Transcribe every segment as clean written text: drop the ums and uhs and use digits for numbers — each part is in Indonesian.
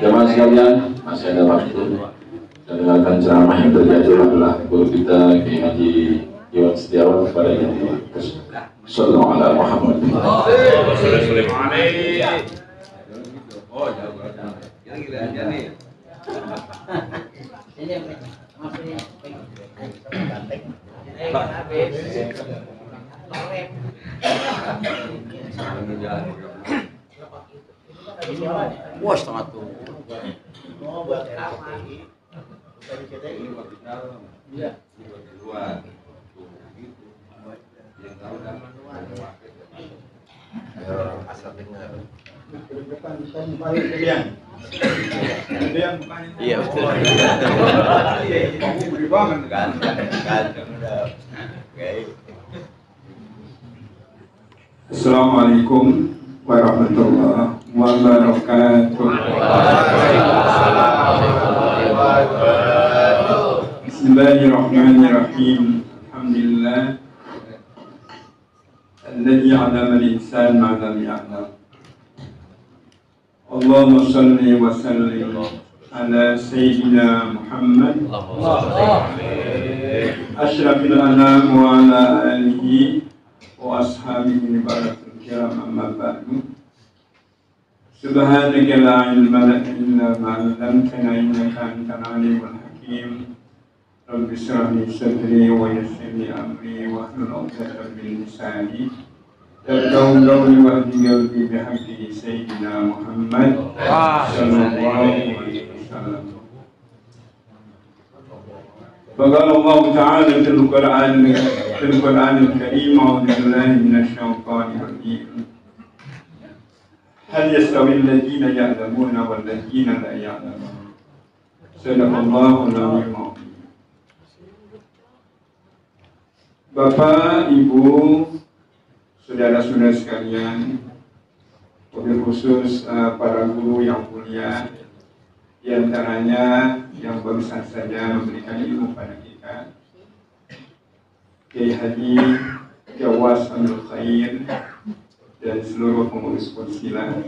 Jemaah sekalian, masih ada waktu. Dan dengarkan ceramah yang terjadi adalah guru kita Kiai Haji Iwan Setiawan kepada yang Sallallahu alaihi Muhammad. Wah, setengah tuh. Mau buat apa lagi? Bukan kita ini buat di dalam. Iya. Buat di luar. Gitu. Yang tahu kan asal dengar. Depan bisa balik ke dia. Dia bukan. Iya, betul. Kamu beri banget kan? Kan. Oke. Assalamualaikum warahmatullahi wabarakatuh. Bismillahirrahmanirrahim. Alhamdulillah. Alladzi 'allama al-insana ma lam ya'lam. Allahumma shalli wa sallim ala sayyidina Muhammad asyrafil anam wa ala alihi wa ashabihi baratul kiram amma ba'du. Subhanaka la ilma lana illa ma 'allamtana innaka antal alimul hakim. Rabbi shrah li sadri wa yassir li amri wa hlul 'uqdatam min lisani yafqahu qawli wahdi qalbi bihaqqi sayyidina Muhammad sallallahu alaihi wasallam. فقال الله تعالى في القرآن الكريم أعوذ بالله من الشيطان الرجيم هل يستوي الذين يعلمون والذين لا يعلمون صدق الله العظيم. Bapak, Ibu, saudara-saudara sekalian, wabil khusus para guru yang mulia, di antaranya yang barusan saja memberikan ilmu pada kita, Kiai Haji Jawas Abdul Khair dan seluruh pengurus Persila,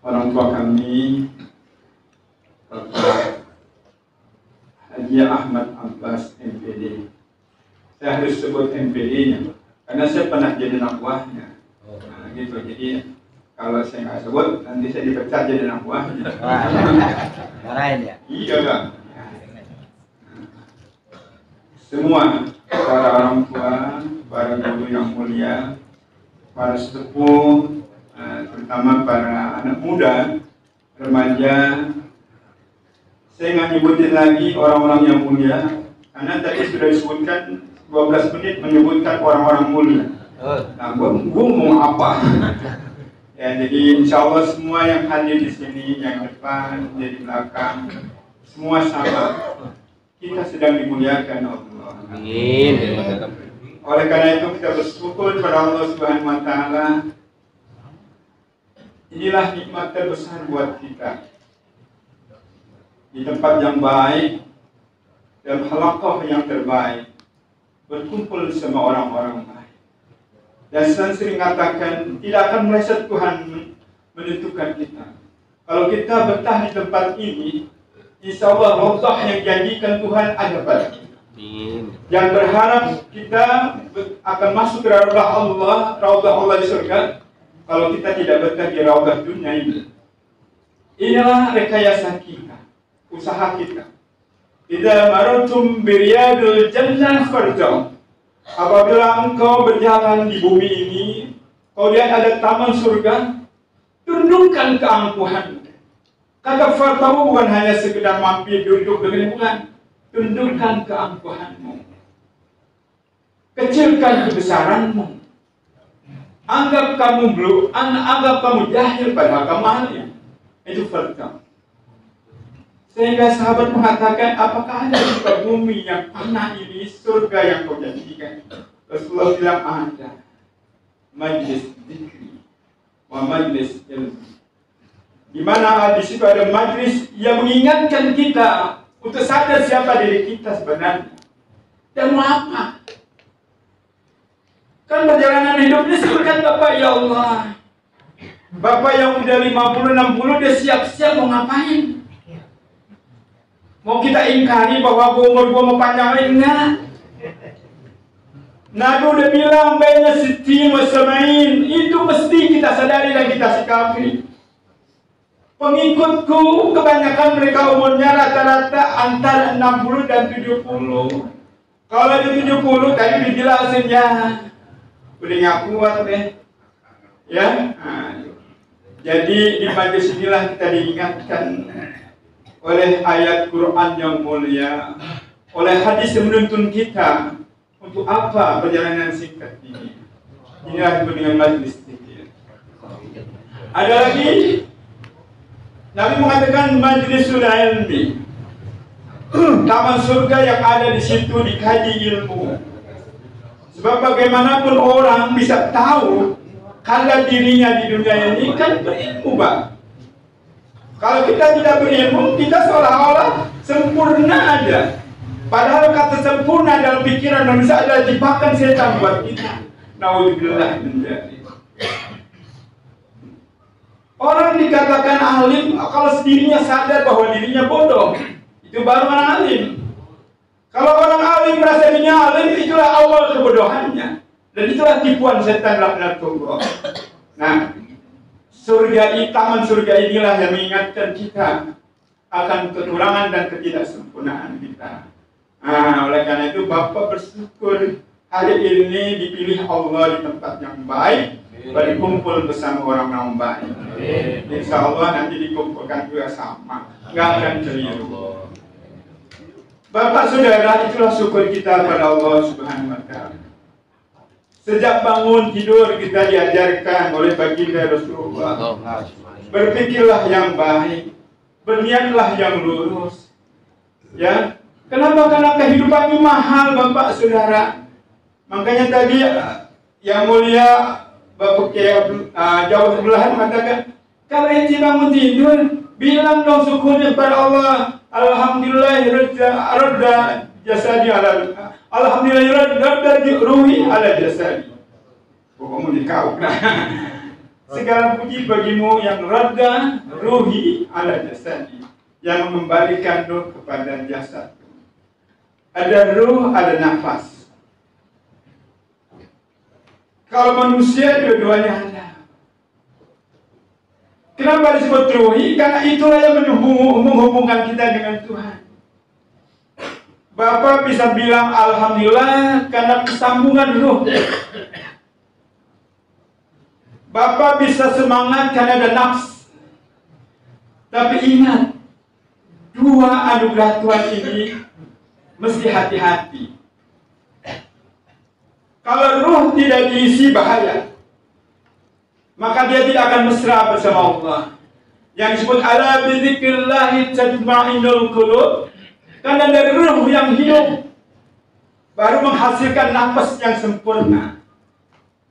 orang tua kami Bapak Haji Ahmad Abbas MPD. Saya harus sebut MPD-nya karena saya pernah jadi anak buahnya. Nah, gitu. Jadi kalau saya nggak sebut, nanti saya dipecat jadi anak buahnya. Marahin ya? Iya Bang. Semua para orang tua, para guru yang mulia, para sepuh, terutama para anak muda, remaja. Saya nggak nyebutin lagi orang-orang yang mulia, karena tadi sudah disebutkan 12 menit menyebutkan orang-orang mulia. Nah, gua mau apa? Ya, jadi insya Allah semua yang hadir di sini, yang depan, di belakang, semua sama. Kita sedang dimuliakan Allah. Amin. Oleh karena itu kita bersyukur kepada Allah Subhanahu Wa Taala. Inilah nikmat terbesar buat kita. Di tempat yang baik, dalam halaqah yang terbaik, berkumpul sama orang-orang baik. Dan saya sering katakan, tidak akan meleset Tuhan menentukan kita. Kalau kita betah di tempat ini, insya Allah rodah yang janjikan Tuhan ada pada kita. Yang berharap kita akan masuk ke raudah Allah di surga. Kalau kita tidak betah di raudah dunia ini, inilah rekayasa kita, usaha kita. Idza marartum biriyadil jannah farjau. Apabila engkau berjalan di bumi ini, kau lihat ada taman surga, tundukkan keangkuhan. Kata fartahu bukan hanya sekedar mampir duduk dengan bukan, tundukkan keangkuhanmu. Kecilkan kebesaranmu. Anggap kamu jahil padahal kamu ahli. Itu fartahu. Sehingga sahabat mengatakan, apakah ada di bumi yang pernah ini surga yang kau janjikan? Rasulullah bilang ada. Majlis dzikri wa majlis ilmu. Di mana di situ ada majlis yang mengingatkan kita untuk sadar siapa diri kita sebenarnya dan mau apa. Kan perjalanan hidup ini seperti Bapak, ya Allah, Bapak yang udah 50-60 dia siap-siap mau ngapain? Mau kita ingkari bahwa umur gua mau panjang? Enggak. Nabi udah bilang baina 60 wa 70. Itu mesti kita sadari dan kita sikapi. Pengikutku kebanyakan mereka umurnya rata-rata antara 60 dan 70. Kalau di 70 tadi dijelasin ya udah nggak kuat deh. Ya. Jadi di majelis inilah kita diingatkan oleh ayat Quran yang mulia, oleh hadis yang menuntun kita untuk apa perjalanan singkat ini. Inilah dengan majelis ini. Ada lagi Nabi mengatakan majlisul ilmi, taman surga yang ada di situ dikaji ilmu. Sebab bagaimanapun orang bisa tahu kalau dirinya di dunia ini kan berilmu, Pak. Kalau kita tidak berilmu, kita seolah-olah sempurna aja. Padahal kata sempurna dalam pikiran manusia adalah jebakan setan buat kita. Naudzubillah min dzalik. Orang dikatakan alim kalau dirinya sadar bahwa dirinya bodoh, itu baru orang alim. Kalau orang alim merasa dirinya alim, itulah awal kebodohannya. Dan itulah tipuan setan laknatullah. Nah, taman surga inilah yang mengingatkan kita akan kekurangan dan ketidaksempurnaan kita. Nah, oleh karena itu Bapak bersyukur hari ini dipilih Allah di tempat yang baik, berkumpul bersama orang-orang baik. Insya Allah nanti dikumpulkan juga sama, nggak akan keliru. Bapak saudara, itulah syukur kita pada Allah Subhanahu Wa Taala. Sejak bangun tidur kita diajarkan oleh baginda Rasulullah, berpikirlah yang baik, berniatlah yang lurus. Ya, kenapa? Karena kehidupan ini mahal, Bapak saudara. Makanya tadi yang mulia Bapak Jawa Sebelahan mengatakan, kalau ente bangun tidur, bilang dong syukurnya kepada Allah. Alhamdulillah radda jasadi ala alhamdulillah radda ruhi ala jasadi. Pokoknya dikau. Segala puji bagimu yang radda ruhi ala jasadi, yang mengembalikan ruh kepada jasad. Ada ruh, ada nafas. Kalau manusia dua-duanya ada. Kenapa disebut ruhi? Karena itulah yang menghubungkan kita dengan Tuhan. Bapak bisa bilang alhamdulillah karena kesambungan ruh. Bapak bisa semangat karena ada nafs. Tapi ingat, dua anugerah Tuhan ini mesti hati-hati. Kalau ruh tidak diisi bahaya, maka dia tidak akan mesra bersama Allah. Yang disebut ala bizikrillahi tatma'innul qulub. Karena dari ruh yang hidup baru menghasilkan nafas yang sempurna,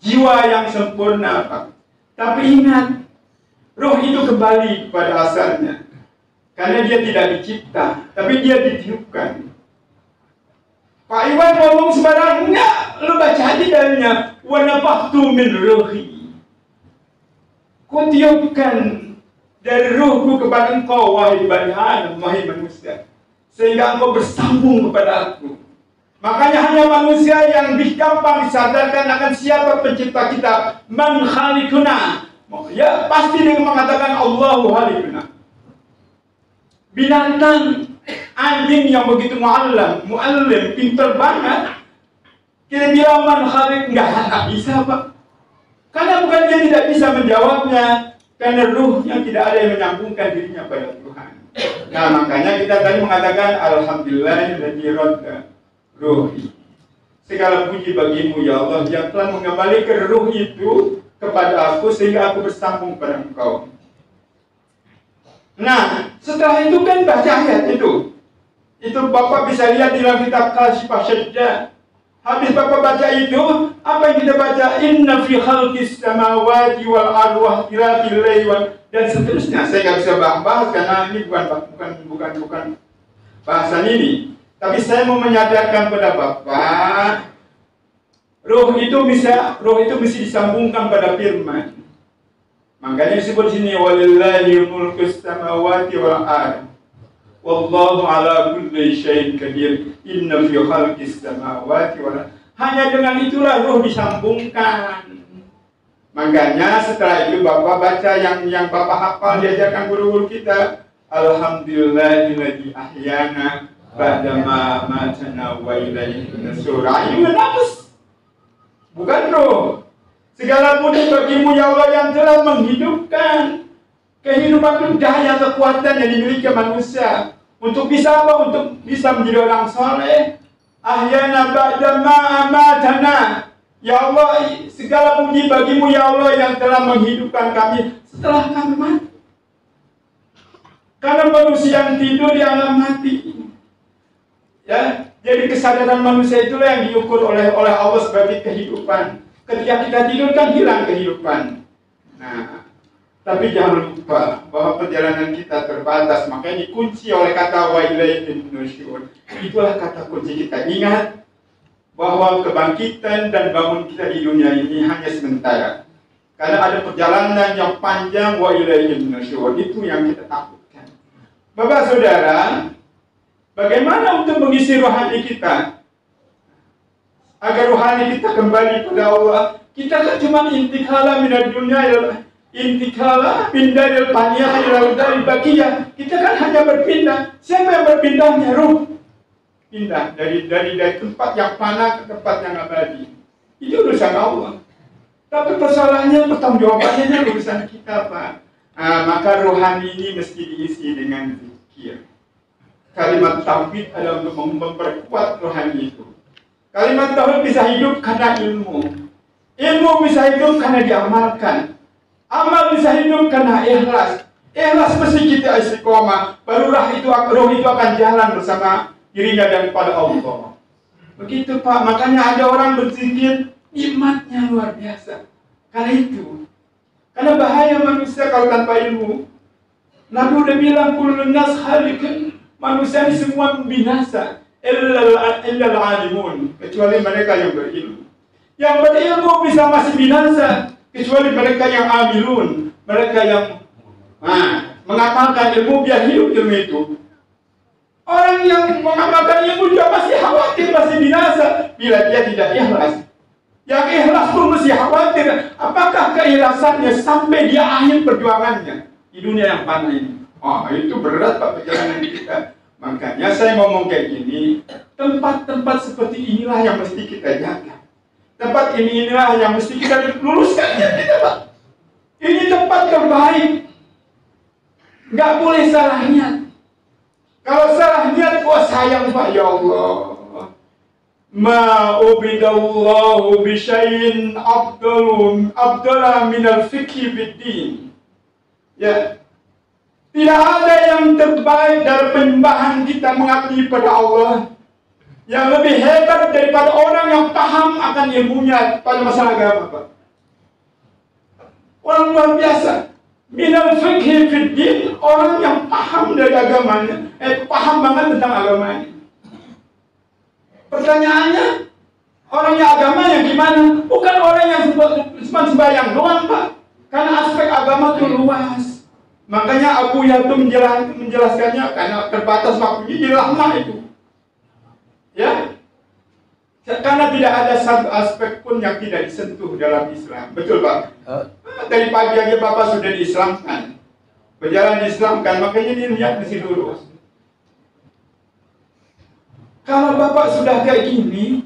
jiwa yang sempurna, Pak. Tapi ingat, ruh itu kembali pada asalnya. Karena dia tidak dicipta, tapi dia ditiupkan. Pak Iwan ngomong sembarang, enggak, lu baca aja dalilnya. Wa nafakhtu min ruhi. Ku tiupkan dari ruhku kepada engkau, wahai Bani Adam, wahai manusia, sehingga engkau bersambung kepada aku. Makanya hanya manusia yang lebih gampang disadarkan akan siapa pencipta kita, man khaliquna. Ya pasti dia mengatakan Allahu khaliquna. Binatang, anjing yang begitu muallim, pintar banget, kita bilang man khaliq, enggak bisa, Pak. Karena bukan dia tidak bisa menjawabnya, karena ruhnya tidak ada yang menyambungkan dirinya pada Tuhan. Nah, makanya kita tadi mengatakan alhamdulillahilladzi radda ruhi. Segala puji bagimu ya Allah yang telah mengembalikan ruh itu kepada aku sehingga aku bersambung pada engkau. Nah, setelah itu kan baca ayat itu. Itu Bapak bisa lihat di dalam kitab Kasyifah Syajjah. Habis Bapak baca itu, apa yang kita baca? Inna fi khalqis samawati wal ardi wa ikhtilafil laili dan seterusnya. Saya nggak bisa bahas karena ini bukan bahasan ini. Tapi saya mau menyadarkan pada Bapak, ruh itu mesti disambungkan pada firman. Makanya disebut sini walillahi mulkus samawati wal ardh. Wallahu ala kulli syai'in qadir. Inna fi khalqis samawati wal ardh. Hanya dengan itulah ruh disambungkan. Makanya setelah itu Bapak baca yang Bapak hafal diajarkan guru-guru kita. Alhamdulillahilladzi ahyana ba'dama matana wa ilaihi nusyur. Ini nafas. Bukan roh. Segala puji bagimu ya Allah yang telah menghidupkan. Kehidupan itu daya kekuatan yang dimiliki manusia. Untuk bisa apa? Untuk bisa menjadi orang soleh. Ahyana ba'dama amatana. Ya Allah, segala puji bagimu ya Allah yang telah menghidupkan kami setelah kami mati. Karena manusia yang tidur dianggap mati. Ya, jadi kesadaran manusia itulah yang diukur oleh Allah sebagai kehidupan. Ketika kita tidur kan hilang kehidupan. Nah, tapi jangan lupa bahwa perjalanan kita terbatas, makanya dikunci oleh kata wa ilaihi nusyur. Itulah kata kunci kita. Ingat bahwa kebangkitan dan bangun kita di dunia ini hanya sementara. Karena ada perjalanan yang panjang wa ilaihi nusyur. Itu yang kita takutkan. Bapak Saudara, bagaimana untuk mengisi rohani kita? Agar rohani kita kembali kepada Allah. Kita kan cuma intikhala minad dunya intikhala min daril faniyah ila daril baqiyah. Kita kan hanya berpindah. Siapa yang berpindahnya? Ruh. Pindah dari tempat yang fana ke tempat yang abadi. Itu urusan Allah. Tapi persoalannya, pertanggungjawabannya urusan kita, Pak. Maka rohani ini mesti diisi dengan zikir. Kalimat tauhid adalah untuk memperkuat rohani itu. Kalimat tauhid bisa hidup karena ilmu. Ilmu bisa hidup karena diamalkan. Amal bisa hidup karena ikhlas. Ikhlas mesti kita istiqomah. Baru roh itu akan jalan bersama dirinya dan pada Allah. Begitu Pak. Makanya ada orang berzikir, nikmatnya luar biasa. Karena itu. Karena bahaya manusia kalau tanpa ilmu. Nabi udah bilang kullun nas halikun. Manusia ini semua binasa. Illal alimun, kecuali mereka yang berilmu. Yang berilmu bisa masih binasa, kecuali mereka yang amilun, mereka yang mengamalkan ilmu biar hidup ilmu itu. Orang yang mengamalkan ilmu juga masih khawatir, masih binasa bila dia tidak ikhlas. Yang ikhlas pun masih khawatir, apakah keikhlasannya sampai dia akhir perjuangannya di dunia yang fana ini. Itu berat Pak perjalanan kita. Makanya saya ngomong kayak gini, tempat-tempat seperti inilah yang mesti kita jaga. Tempat inilah yang mesti kita luluskan kita, Pak. Ini tempat terbaik. Nggak boleh salah niat. Kalau salah niat, sayang Pak, ya Allah. Ma ubidallahu bisyai'in abdala minal fikhi biddin. Ya. Tidak ada yang terbaik dari penyembahan kita mengabdi pada Allah yang lebih hebat daripada orang yang paham akan ilmunya pada masalah agama, Pak. Orang luar biasa. Minal fikhi fiddin, orang yang paham dari agamanya, paham banget tentang agamanya. Pertanyaannya, orang yang agamanya gimana? Bukan orang yang sembahyang doang, Pak. Karena aspek agama itu luas. Makanya Abu Yatum menjelaskannya karena terbatas waktunya jadi lama itu. Ya. Karena tidak ada satu aspek pun yang tidak disentuh dalam Islam. Betul, Pak? Dari pagi aja Bapak sudah diislamkan. Berjalan diislamkan, makanya dilihat di situ dulu. Kalau Bapak sudah kayak gini,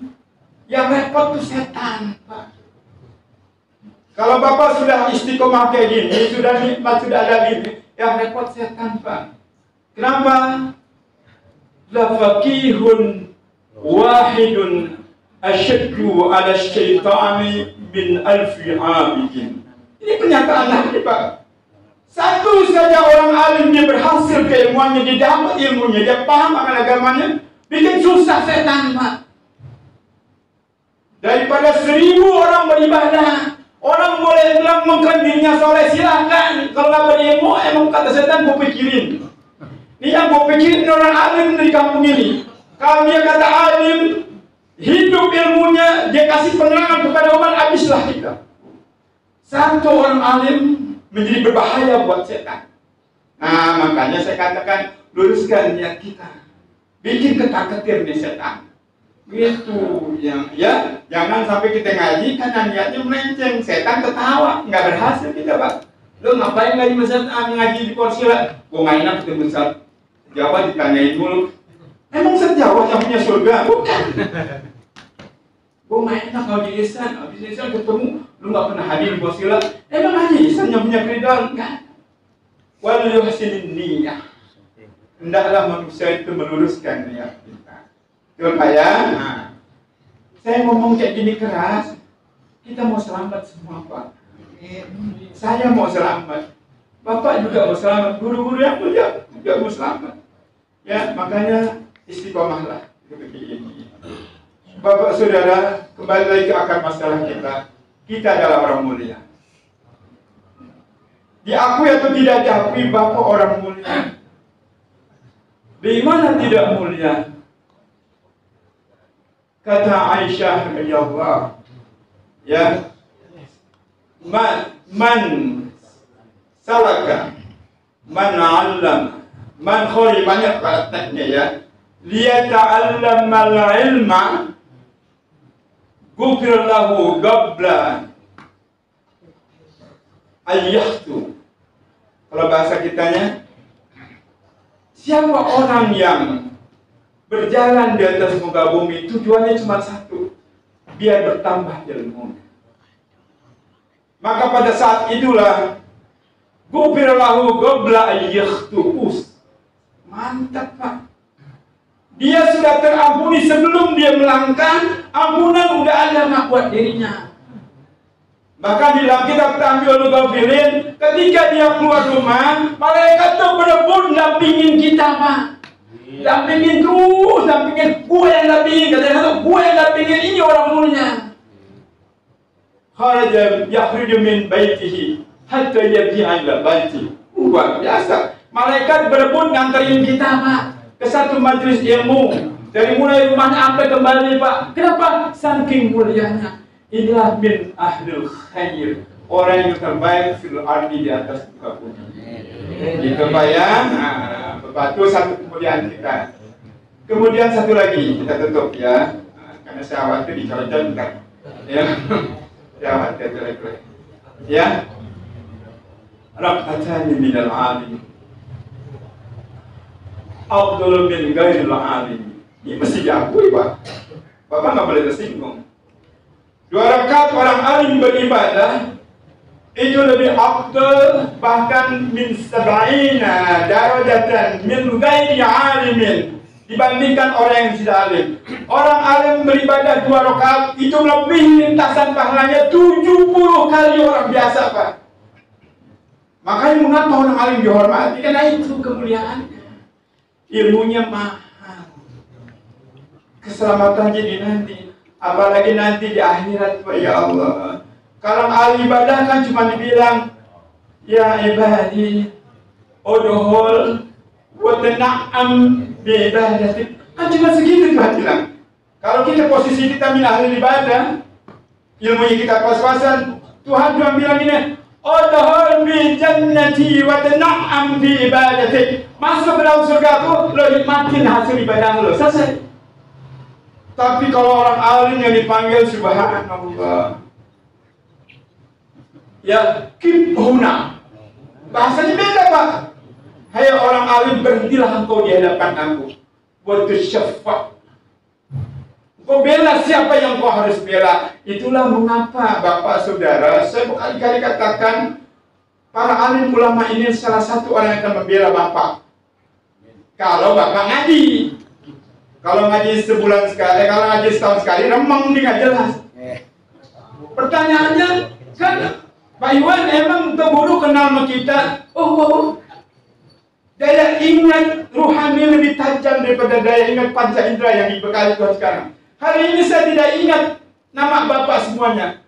yang repot tuh setan, Pak. Kalau Bapak sudah istiqomah kayak gini, sudah nikmat, sudah ada gini, yang repot setan, Pak. Kenapa? La faqihun wahidun asyaddu ala syaitani min alfi abidin. Ini pernyataan Nabi, Pak. Satu saja orang alim dia berhasil keilmuannya, dia dapat ilmunya, dia paham akan agamanya, bikin susah setan, Pak. Daripada 1000 orang beribadah. Orang boleh bilang mengklaim dirinya soleh, silahkan. Kalau nggak berilmu, emang kata setan gue pikirin. Ini yang gue pikirin orang alim dari kampung ini. Kalau dia kata alim, hidup ilmunya, dia kasih penerangan kepada umat, habislah kita. Satu orang alim menjadi berbahaya buat setan. Nah, makanya saya katakan luruskan niat kita. Bikin ketar-ketir nih setan. Begitu ya, jangan sampai kita ngaji karena niatnya melenceng, setan ketawa, nggak berhasil kita, Pak. Lo ngapain ngaji Ustaz? Ngaji di Porsila? Gua nggak enak ketemu Ustaz Jawa, ditanyain dulu. Emang Ustaz Jawa yang punya surga? Bukan. Gua nggak enak ngaji Ihsan, habis Ihsan ketemu, lu nggak pernah hadir di Porsila. Emang ngaji Ihsan yang punya keridhaan? Enggak. Wal yuhsinin niyah. Hendaklah manusia itu meluruskan niat kita. Supaya, saya ngomong kayak gini keras, kita mau selamat semua, Pak. Saya mau selamat, Bapak juga mau selamat, guru-guru yang mulia juga mau selamat. Ya, makanya istiqomahlah seperti ini. Bapak Saudara, kembali lagi ke akar masalah kita. Kita adalah orang mulia. Diakui atau tidak diakui Bapak orang mulia. Di mana tidak mulia? Kata Aisyah radhiyallahu, ya, man salaka, man 'allama, man kholi, banyak prakteknya ya. Liyata'allama al-ilma ghufira lahu qabla al-yakhtu. Kalau bahasa kitanya, siapa orang yang berjalan di atas muka bumi tujuannya cuma satu, biar bertambah ilmu. Maka pada saat itulah ghufira lahu qabla al-yakhtu. Mantap, Pak. Dia sudah terampuni sebelum dia melangkah, ampunan udah ada nak buat dirinya. Bahkan di dalam kitab Tanbihul Ghafilin, ketika dia keluar rumah, malaikat itu berebut dampingin kita, Pak. Dampingin terus, dampingin. Gue yang dampingin, katanya, gue yang dampingin, ini orang mulia. Kharaja yakhruju min baitihi hatta yarji'a ila baiti. Luar biasa. Malaikat berebut nganterin kita, Pak, ke satu majelis ilmu. Dari mulai rumahnya sampai kembali, Pak. Kenapa? Saking mulianya. Inilah min ahlul khair, orang yang terbaik fil ardi, di atas muka bumi. Itu bayang, Bapak, itu satu kemuliaan kita. Kemudian satu lagi kita tutup ya, karena saya khawatir dicoret-coret bentar. Ya, saya khawatir jelek-jelek. Ya, rakatani minal alim, afdhalu min ghairil alim. Ini mesti diakui, Pak. Bapak nggak boleh tersinggung. 2 rakaat orang alim beribadah itu lebih afdal, bahkan min sab'ina darajatan min ghairi alimin, dibandingkan orang yang tidak alim. Orang alim beribadah 2 rakaat itu lebih lintasan pahalanya 70 kali orang biasa, Pak. Makanya mengapa orang alim dihormati? Karena itu kemuliaannya. Ilmunya mahal, keselamatannya dinanti. Apalagi nanti di akhirat, Pak, ya Allah. Kalau ahli ibadah kan cuma dibilang, ya ibadi, udhul wa tan'am bi ibadatik. Kan cuma segitu Tuhan bilang. Kalau kita posisi kita min ahli ibadah, ilmunya kita pas-pasan, Tuhan cuma bilang ini, udhul bi jannati wa tan'am bi ibadatik. Masuk ke dalam surgaku, lo nikmatin hasil ibadah lo. Selesai. Tapi kalau orang alim yang dipanggil subhanallah, ya kibhuna, bahasanya beda, Pak. Hai orang alim, berhentilah engkau di hadapan aku, buat syafaat. Kau bela siapa yang kau harus bela. Itulah mengapa Bapak Saudara, saya berkali-kali katakan, para alim ulama ini salah satu orang yang akan membela Bapak. Kalau Bapak ngaji. Kalau ngaji sebulan sekali, kalau ngaji setahun sekali, remeng nih nggak jelas. Pertanyaannya, kan Pak Iwan emang tuh guru kenal sama kita? Oh, daya ingat ruhani lebih tajam daripada daya ingat panca indera yang dibekali Tuhan sekarang. Hari ini saya tidak ingat nama Bapak semuanya,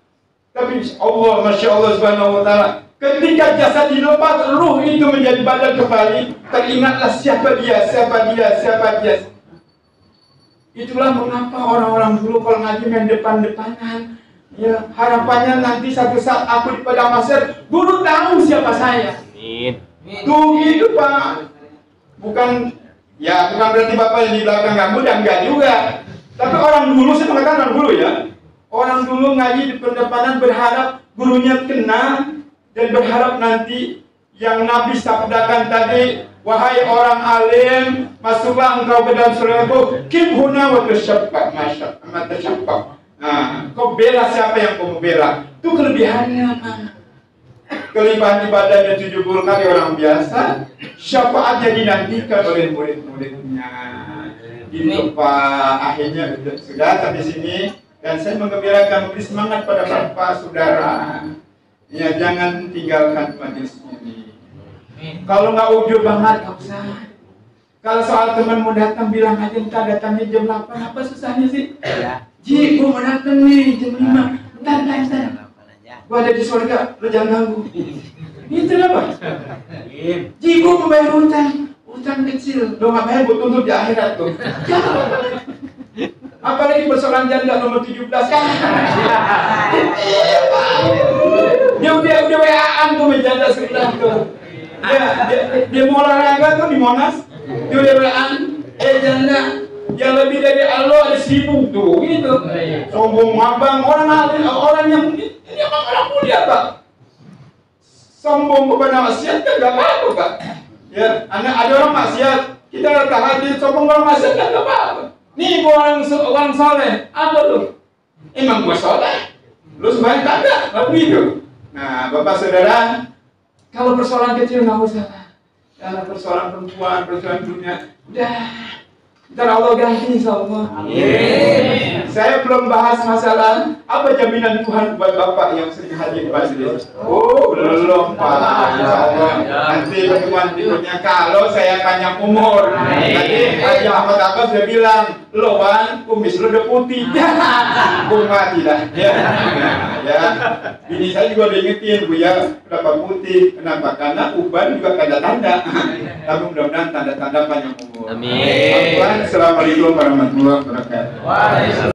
tapi Allah, Masya Allah Subhanahu Wa Taala, ketika jasad dilepas, ruh itu menjadi badan kembali, teringatlah siapa dia, siapa dia, siapa dia. Itulah mengapa orang-orang dulu kalau ngaji main depan-depanan, Ya, harapannya nanti satu saat aku di padang mahsyar, guru tahu siapa saya. Amin. Tuh gitu Pak. Bukan berarti Bapak yang di belakang nggak mudah, enggak juga. Tapi orang dulu, saya mengatakan orang dulu ya. Orang dulu ngaji di pendepanan berharap gurunya kenal dan berharap nanti yang Nabi sabdakan tadi, wahai orang alim, masuklah engkau ke dalam surgaku, kibhuna wa tasyabbah, tasyabbah. Nah, kau bela siapa yang kau mau bela? Itu kelebihannya, Pak. Kelimpahan ibadahnya 70 kali orang biasa, syafaatnya dinantikan oleh murid-muridnya. Itu Pak, akhirnya sudah sampai sini. Dan saya menggembirakan, memberi semangat pada Bapak, Saudara. Ya, jangan tinggalkan majelis ini. Kalau nggak ujub banget, nggak usah. Kalau soal teman mau datang, bilang aja, entah datangnya jam 8, apa susahnya sih? Ji, gue mau datang nih, jam 5. Bentar. Gue ada di surga, lo jangan ganggu. Itu apa? Ji, gue mau bayar utang kecil. Lo nggak bayar, gue tuntut di akhirat tuh. Apalagi persoalan janda nomor 17 kan. Dia udah WA-an tuh janda sebelah tuh. Dia mau olahraga tuh di Monas. Dia udah WA-an, janda yang lebih dari Allah ada 1000 tuh gitu. Sombong abang, orang yang ini emang orang mulia Pak. Sombong kepada maksiat kan gak apa-apa Pak. Ya, ada orang maksiat, kita tahajud sombong orang maksiat kan gak apa-apa. Nih orang soleh, apa tuh? Emang gua soleh? Lu sembahyang kagak? Gak begitu. Nah, Bapak Saudara, kalau persoalan kecil nggak usah. Kalau persoalan perempuan, persoalan dunia, udah. Ntar Allah ganti insyaallah. Amin. Saya belum bahas masalah apa jaminan Tuhan buat Bapak yang sering hadir di majelis. Oh, belum Pak. Insyaallah. Nanti pertemuan berikutnya kalau saya panjang umur. Tadi Haji Ahmad Abbas sudah bilang, lo Wan, kumis lo udah putih. Gue mati dah. Ya. Bini saya juga udah ingetin, Bu ya, kenapa putih? Kenapa? Karena uban juga tanda-tanda. Tapi mudah-mudahan tanda-tanda panjang umur. Amin. Assalamualaikum warahmatullahi wabarakatuh.